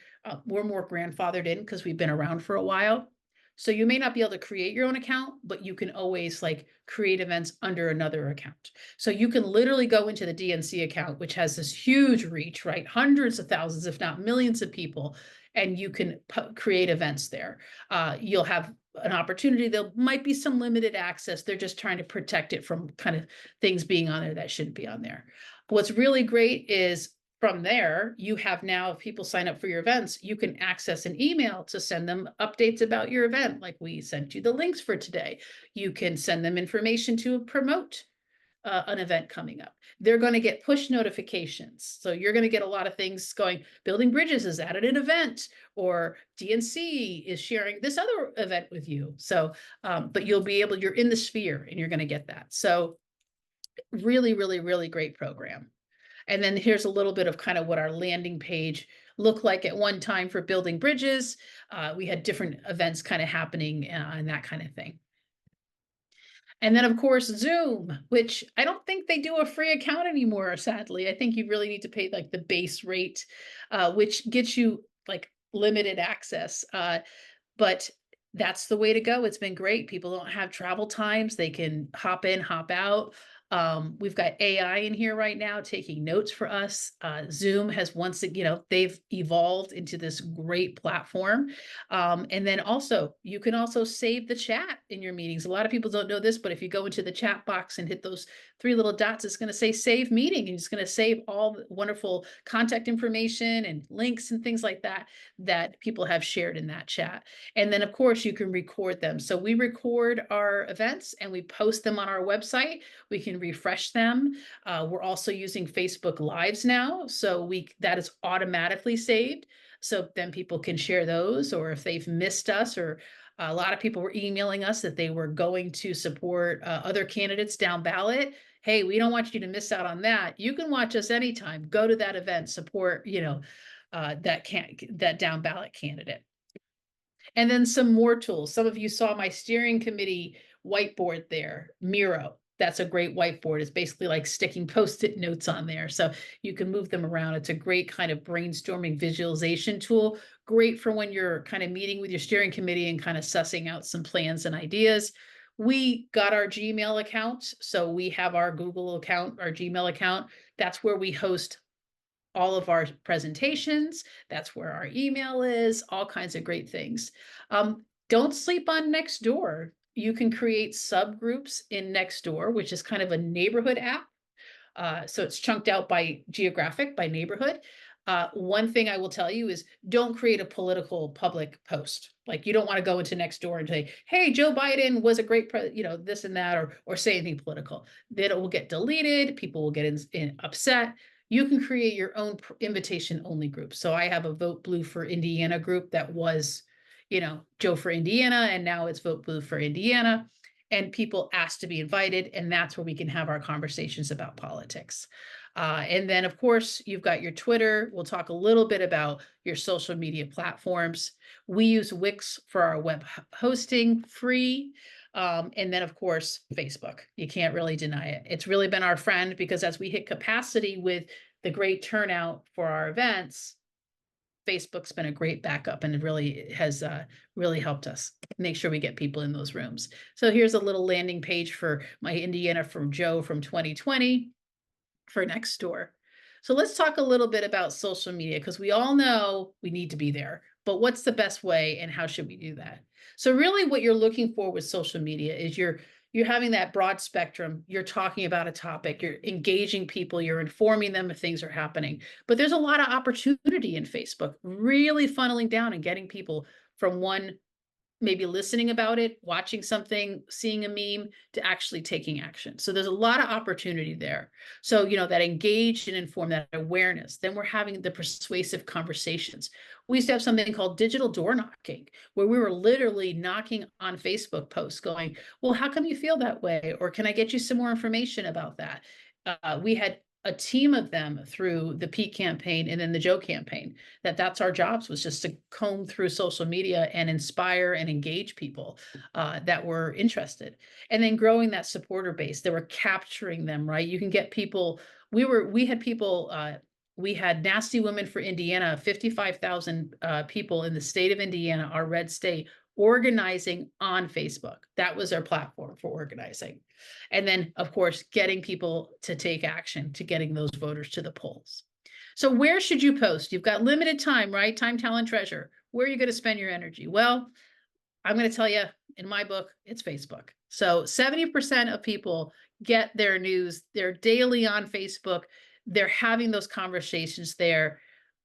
We're more grandfathered in because we've been around for a while. So you may not be able to create your own account, but you can always like create events under another account. So you can literally go into the DNC account, which has this huge reach, right? Hundreds of thousands, if not millions of people, and you can create events there. You'll have an opportunity. There might be some limited access. They're just trying to protect it from kind of things being on there that shouldn't be on there. What's really great is from there, you have now, if people sign up for your events, you can access an email to send them updates about your event. Like we sent you the links for today. You can send them information to promote an event coming up. They're going to get push notifications. So you're going to get a lot of things going. Building Bridges is at an event, or DNC is sharing this other event with you. So, but you'll be able, you're in the sphere and you're going to get that. So really, really, really great program. And then here's a little bit of kind of what our landing page looked like at one time for Building Bridges. We had different events kind of happening and that kind of thing. And then, of course, Zoom, which I don't think they do a free account anymore, sadly. I think you really need to pay like the base rate, which gets you like limited access. But that's the way to go. It's been great. People don't have travel times. They can hop in, hop out. We've got AI in here right now taking notes for us. Zoom has they've evolved into this great platform. And then also, you can also save the chat in your meetings. A lot of people don't know this, but if you go into the chat box and hit those three little dots, it's going to say save meeting, and it's going to save all the wonderful contact information and links and things like that that people have shared in that chat. And then, of course, you can record them. So we record our events and we post them on our website. We can refresh them. We're also using Facebook Lives now, so that is automatically saved. So then people can share those, or if they've missed us, or a lot of people were emailing us that they were going to support other candidates down ballot. Hey, we don't want you to miss out on that. You can watch us anytime. Go to that event, support, that down ballot candidate. And then some more tools. Some of you saw my steering committee whiteboard there, Miro. That's a great whiteboard. It's basically like sticking Post-it notes on there. So you can move them around. It's a great kind of brainstorming visualization tool. Great for when you're kind of meeting with your steering committee and kind of sussing out some plans and ideas. We got our Gmail account. So we have our Google account, our Gmail account. That's where we host all of our presentations. That's where our email is, all kinds of great things. Don't sleep on Nextdoor. You can create subgroups in Nextdoor, which is kind of a neighborhood app. So it's chunked out by geographic, by neighborhood. One thing I will tell you is don't create a political public post. Like, you don't want to go into Nextdoor and say, hey, Joe Biden was a great, this and that, or say anything political. Then it will get deleted. People will get upset. You can create your own invitation only group. So I have a Vote Blue for Indiana group that was, Joe for Indiana, and now it's Vote Blue for Indiana. And people ask to be invited, and that's where we can have our conversations about politics. And then, of course, you've got your Twitter. We'll talk a little bit about your social media platforms. We use Wix for our web hosting, free. And then, of course, Facebook. You can't really deny it. It's really been our friend, because as we hit capacity with the great turnout for our events, Facebook's been a great backup, and it really has really helped us make sure we get people in those rooms. So here's a little landing page for my Indiana from Joe from 2020 for Nextdoor. So let's talk a little bit about social media, because we all know we need to be there, but what's the best way and how should we do that? So really what you're looking for with social media is you're having that broad spectrum. You're talking about a topic, you're engaging people, you're informing them if things are happening. But there's a lot of opportunity in Facebook, really funneling down and getting people from one, maybe listening about it, watching something, seeing a meme, to actually taking action. So there's a lot of opportunity there. So, that engage and inform, that awareness. Then we're having the persuasive conversations. We used to have something called digital door knocking, where we were literally knocking on Facebook posts going, well, how come you feel that way? Or can I get you some more information about that? We had a team of them through the Pete campaign and then the Joe campaign. That's our jobs, was just to comb through social media and inspire and engage people that were interested. And then growing that supporter base, they were capturing them, right? You can get people, we had people, we had Nasty Women for Indiana, 55,000 people in the state of Indiana, our red state, organizing on Facebook. That was our platform for organizing. And then, of course, getting people to take action, to getting those voters to the polls. So where should you post? You've got limited time, right? Time, talent, treasure. Where are you going to spend your energy? Well, I'm going to tell you, in my book, it's Facebook. So 70% of people get their news, they're daily on Facebook. They're having those conversations there.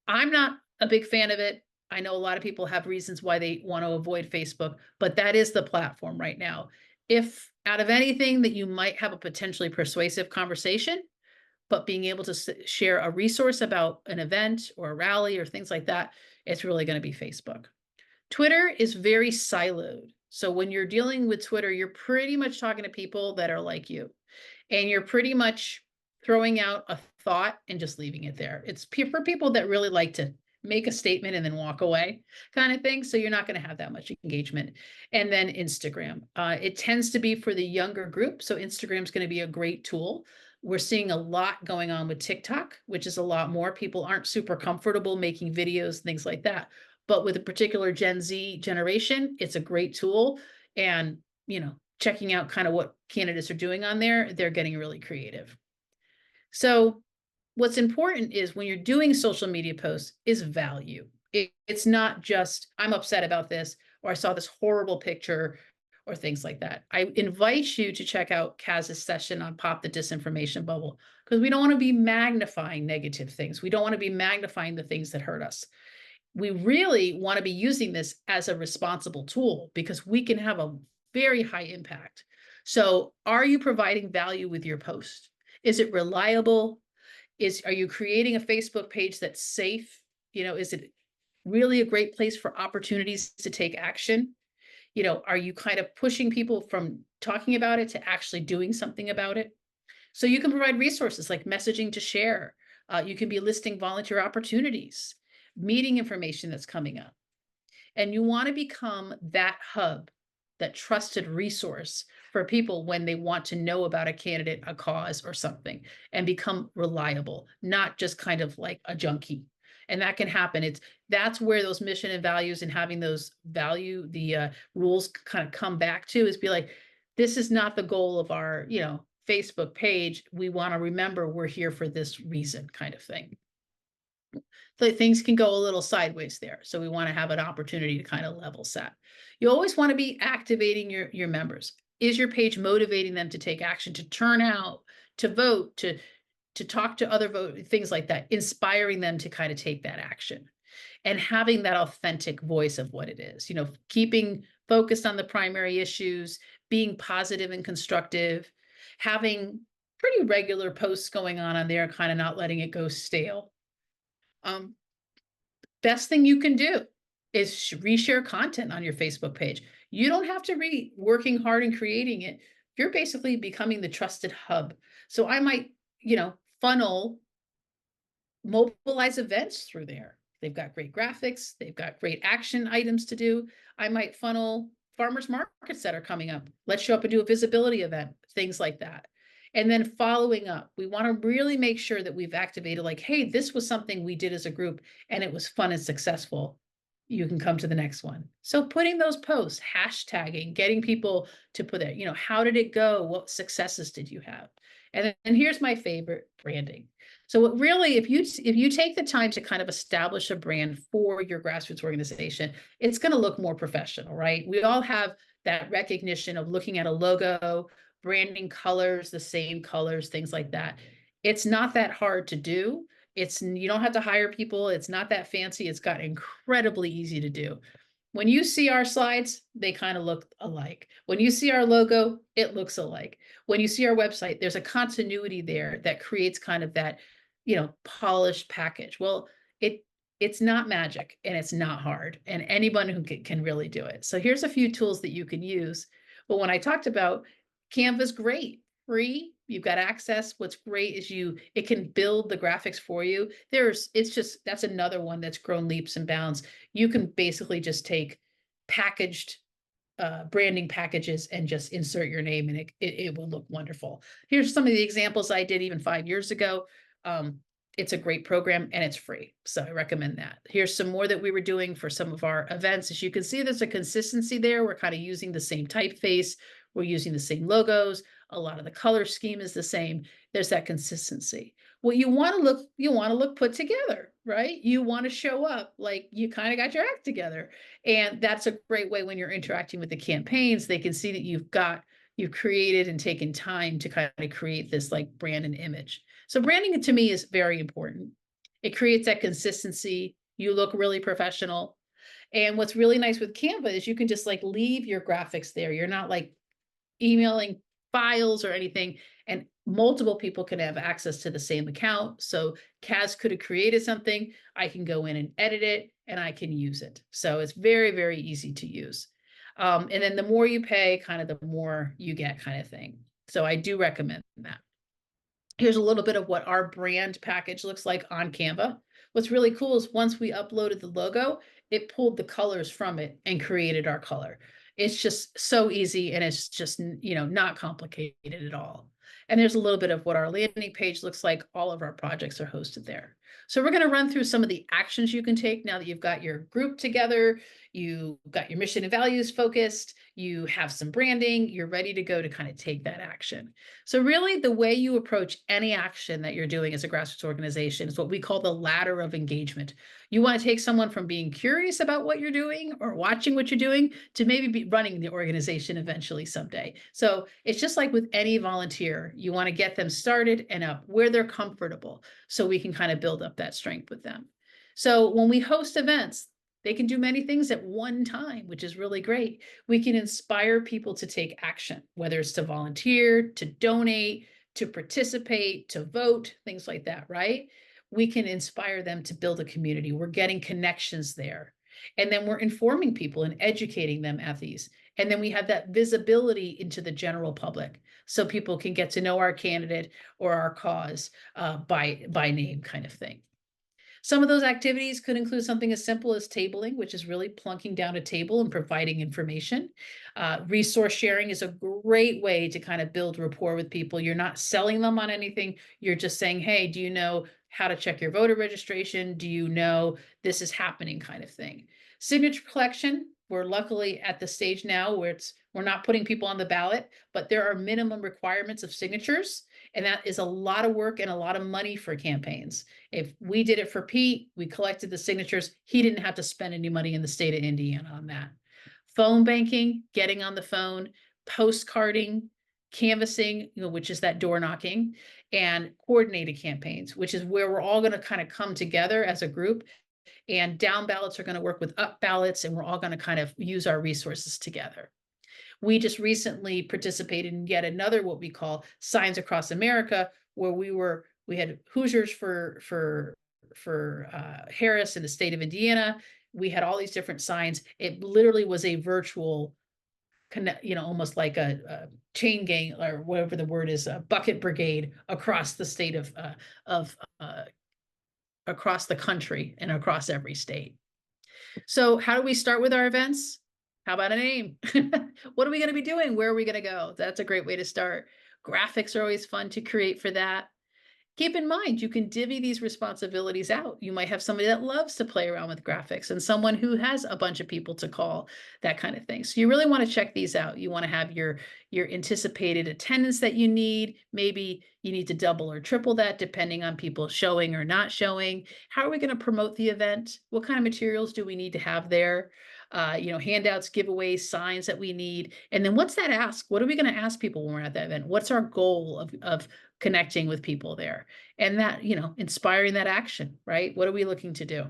I'm not a big fan of it. I know a lot of people have reasons why they want to avoid Facebook, but that is the platform right now. If out of anything that you might have a potentially persuasive conversation, but being able to share a resource about an event or a rally or things like that, it's really going to be Facebook. Twitter is very siloed. So when you're dealing with Twitter, you're pretty much talking to people that are like you, and you're pretty much throwing out a thought and just leaving it there. It's for people that really like to make a statement and then walk away kind of thing. So you're not going to have that much engagement. And then Instagram, it tends to be for the younger group. So Instagram is going to be a great tool. We're seeing a lot going on with TikTok, which is a lot more. People aren't super comfortable making videos, things like that. But with a particular Gen Z generation, it's a great tool. And, checking out kind of what candidates are doing on there, they're getting really creative. So what's important is when you're doing social media posts is value. It's not just, I'm upset about this, or I saw this horrible picture, or things like that. I invite you to check out Kaz's session on Pop the Disinformation Bubble, because we don't want to be magnifying negative things. We don't want to be magnifying the things that hurt us. We really want to be using this as a responsible tool, because we can have a very high impact. So are you providing value with your post? Is it reliable? Are you creating a Facebook page that's safe? Is it really a great place for opportunities to take action? Are you kind of pushing people from talking about it to actually doing something about it? So you can provide resources like messaging to share. You can be listing volunteer opportunities, meeting information that's coming up. And you want to become that hub, that trusted resource for people when they want to know about a candidate, a cause, or something, and become reliable, not just kind of like a junkie. And that can happen. That's where those mission and values and having those the rules kind of come back to, is be like, this is not the goal of our, Facebook page. We want to remember we're here for this reason, kind of thing. So things can go a little sideways there. So we want to have an opportunity to kind of level set. You always want to be activating your members. Is your page motivating them to take action, to turn out, to vote, to talk to other things like that, inspiring them to kind of take that action, and having that authentic voice of what it is, keeping focused on the primary issues, being positive and constructive, having pretty regular posts going on there, kind of not letting it go stale. Um, Best thing you can do is reshare content on your Facebook page. You don't have to be working hard and creating it. You're basically becoming the trusted hub. So I might, funnel mobilize events through there. They've got great graphics. They've got great action items to do. I might funnel farmers markets that are coming up. Let's show up and do a visibility event, things like that. And then following up, we want to really make sure that we've activated, like, hey, this was something we did as a group and it was fun and successful. You can come to the next one. So putting those posts, hashtagging, getting people to put it, how did it go? What successes did you have? And here's my favorite, branding. So really, if you take the time to kind of establish a brand for your grassroots organization, it's going to look more professional, right? We all have that recognition of looking at a logo, branding colors, the same colors, things like that. It's not that hard to do. You don't have to hire people. It's not that fancy. It's got incredibly easy to do. When you see our slides, they kind of look alike. When you see our logo, it looks alike. When you see our website, there's a continuity there that creates kind of that, polished package. Well, it's not magic and it's not hard, and anyone who can really do it. So here's a few tools that you can use. But when I talked about Canva's great, free, you've got access. What's great is it can build the graphics for you. That's another one that's grown leaps and bounds. You can basically just take packaged branding packages and just insert your name, and it will look wonderful. Here's some of the examples I did even 5 years ago. It's a great program and it's free. So I recommend that. Here's some more that we were doing for some of our events. As you can see, there's a consistency there. We're kind of using the same typeface. We're using the same logos. A lot of the color scheme is the same. There's that consistency. What you want to look put together, right? You want to show up like you kind of got your act together. And that's a great way when you're interacting with the campaigns. They can see that you've created and taken time to kind of create this like brand and image. So branding to me is very important. It creates that consistency. You look really professional. And what's really nice with Canva is you can just like leave your graphics there. You're not like emailing files or anything, and multiple people can have access to the same account. So Kaz could have created something, I can go in and edit it, and I can use it. So it's very, very easy to use. And then the more you pay, kind of the more you get, kind of thing. So I do recommend that. Here's a little bit of what our brand package looks like on Canva. What's really cool is once we uploaded the logo, it pulled the colors from it and created our color. It's just so easy, and it's just, not complicated at all. And there's a little bit of what our landing page looks like. All of our projects are hosted there. So we're going to run through some of the actions you can take now that you've got your group together, you got your mission and values focused, you have some branding, you're ready to go to kind of take that action. So really the way you approach any action that you're doing as a grassroots organization is what we call the ladder of engagement. You want to take someone from being curious about what you're doing or watching what you're doing to maybe be running the organization eventually someday. So it's just like with any volunteer, you want to get them started and up where they're comfortable so we can kind of build up that strength with them. So when we host events, they can do many things at one time, which is really great. We can inspire people to take action, whether it's to volunteer, to donate, to participate, to vote, things like that, right? We can inspire them to build a community. We're getting connections there. And then we're informing people and educating them at these. And then we have that visibility into the general public so people can get to know our candidate or our cause by name, kind of thing. Some of those activities could include something as simple as tabling, which is really plunking down a table and providing information. Resource sharing is a great way to kind of build rapport with people. You're not selling them on anything. You're just saying, hey, do you know how to check your voter registration? Do you know this is happening, kind of thing. Signature collection. We're luckily at the stage now where we're not putting people on the ballot, but there are minimum requirements of signatures. And that is a lot of work and a lot of money for campaigns. If we did it for Pete, we collected the signatures, he didn't have to spend any money in the state of Indiana on that. Phone banking, getting on the phone, postcarding, canvassing, which is that door knocking, and coordinated campaigns, which is where we're all going to kind of come together as a group, and down ballots are going to work with up ballots, and we're all going to kind of use our resources together. We just recently participated in yet another what we call Signs Across America, where we had Hoosiers for Harris in the state of Indiana. We had all these different signs. It literally was a virtual connect, almost like a chain gang or whatever the word is, a bucket brigade across the state of across the country and across every state. So how do we start with our events? How about a name? What are we going to be doing? Where are we going to go? That's a great way to start. Graphics are always fun to create for that. Keep in mind, you can divvy these responsibilities out. You might have somebody that loves to play around with graphics and someone who has a bunch of people to call, that kind of thing. So you really want to check these out. You want to have your anticipated attendance that you need. Maybe you need to double or triple that depending on people showing or not showing. How are we going to promote the event? What kind of materials do we need to have there? Handouts, giveaways, signs that we need. And then what's that ask? What are we going to ask people when we're at that event? What's our goal of connecting with people there? And that, inspiring that action, right? What are we looking to do?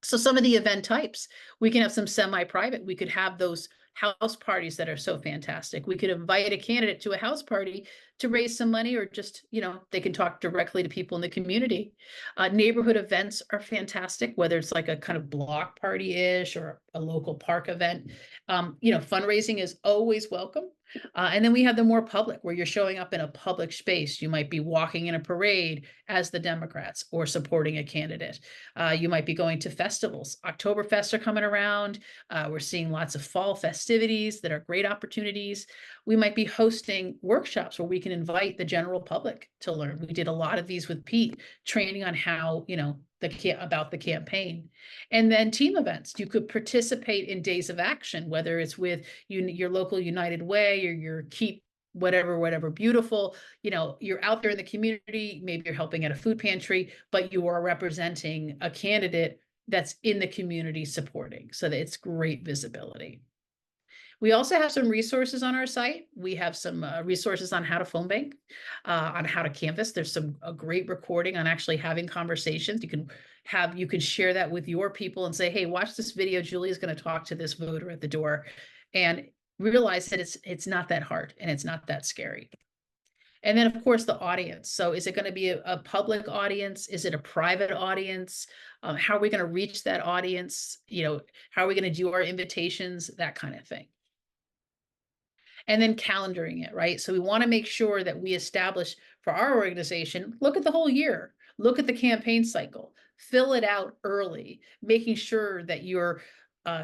So some of the event types, we can have some semi-private. We could have those house parties that are so fantastic. We could invite a candidate to a house party to raise some money, or just, they can talk directly to people in the community. Neighborhood events are fantastic, whether it's like a kind of block party-ish or a local park event. Fundraising is always welcome. And then we have the more public, where you're showing up in a public space. You might be walking in a parade as the Democrats or supporting a candidate. You might be going to festivals. Oktoberfest are coming around. We're seeing lots of fall festivities that are great opportunities. We might be hosting workshops where we can invite the general public to learn. We did a lot of these with Pete, training on how, about the campaign. And then team events. You could participate in days of action, whether it's with your local United Way or your Keep whatever beautiful, you're out there in the community, maybe you're helping at a food pantry, but you are representing a candidate that's in the community supporting, so that it's great visibility. We also have some resources on our site. We have some resources on how to phone bank, on how to canvass. There's a great recording on actually having conversations. You can share that with your people and say, hey, watch this video. Julie is going to talk to this voter at the door. And realize that it's not that hard and it's not that scary. And then, of course, the audience. So is it going to be a public audience? Is it a private audience? How are we going to reach that audience? How are we going to do our invitations? That kind of thing. And then calendaring it, right? So we want to make sure that we establish for our organization, look at the whole year, look at the campaign cycle, fill it out early, making sure that you're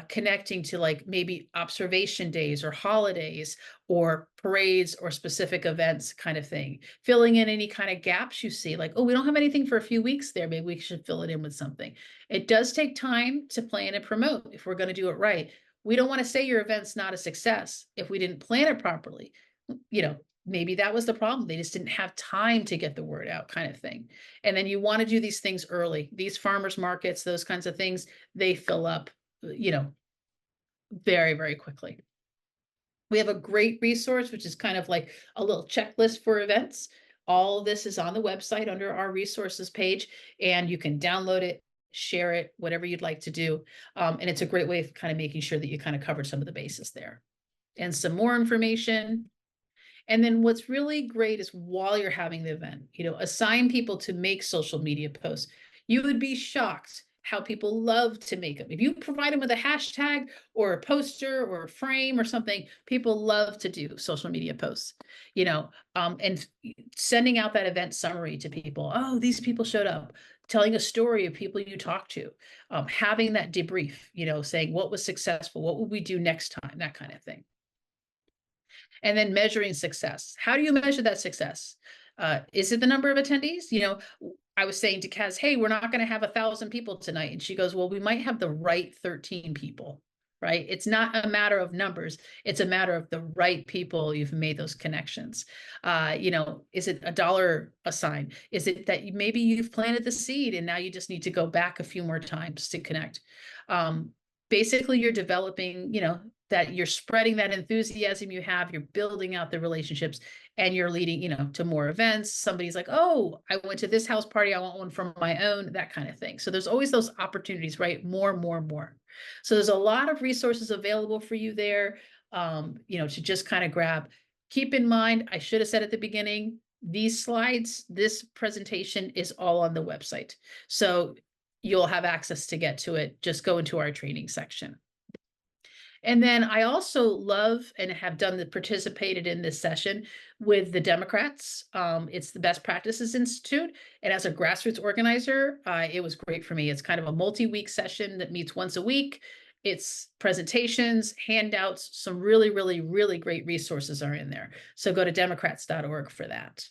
connecting to like maybe observation days or holidays or parades or specific events kind of thing. Filling in any kind of gaps you see, like, oh, we don't have anything for a few weeks there. Maybe we should fill it in with something. It does take time to plan and promote if we're going to do it right. We don't want to say your event's not a success if we didn't plan it properly. Maybe that was the problem. They just didn't have time to get the word out, kind of thing. And then you want to do these things early. These farmers markets, those kinds of things, they fill up, very, very quickly. We have a great resource, which is kind of like a little checklist for events. All of this is on the website under our resources page, and you can download it, share it, whatever you'd like to do. And it's a great way of kind of making sure that you kind of covered some of the bases there. And some more information. And then what's really great is while you're having the event, assign people to make social media posts. You would be shocked how people love to make them. If you provide them with a hashtag or a poster or a frame or something, people love to do social media posts, and sending out that event summary to people. Oh, these people showed up, telling a story of people you talked to, having that debrief, saying what was successful, what will we do next time, that kind of thing. And then measuring success. How do you measure that success? Is it the number of attendees? I was saying to Kaz, hey, we're not going to have 1,000 people tonight. And she goes, well, we might have the right 13 people, right? It's not a matter of numbers. It's a matter of the right people. You've made those connections. Is it $1 a sign? Is it that maybe you've planted the seed and now you just need to go back a few more times to connect? Basically, you're developing, that you're spreading that enthusiasm you have, you're building out the relationships, and you're leading, to more events. Somebody's like, oh, I went to this house party, I want one from my own, that kind of thing. So there's always those opportunities, right? More. So there's a lot of resources available for you there, to just kind of grab. Keep in mind, I should have said at the beginning, these slides, this presentation is all on the website. So you'll have access to get to it. Just go into our training section. And then I also love and have participated in this session with the Democrats. It's the Best Practices Institute. And as a grassroots organizer, it was great for me. It's kind of a multi-week session that meets once a week. It's presentations, handouts, some really, really, really great resources are in there. So go to democrats.org for that.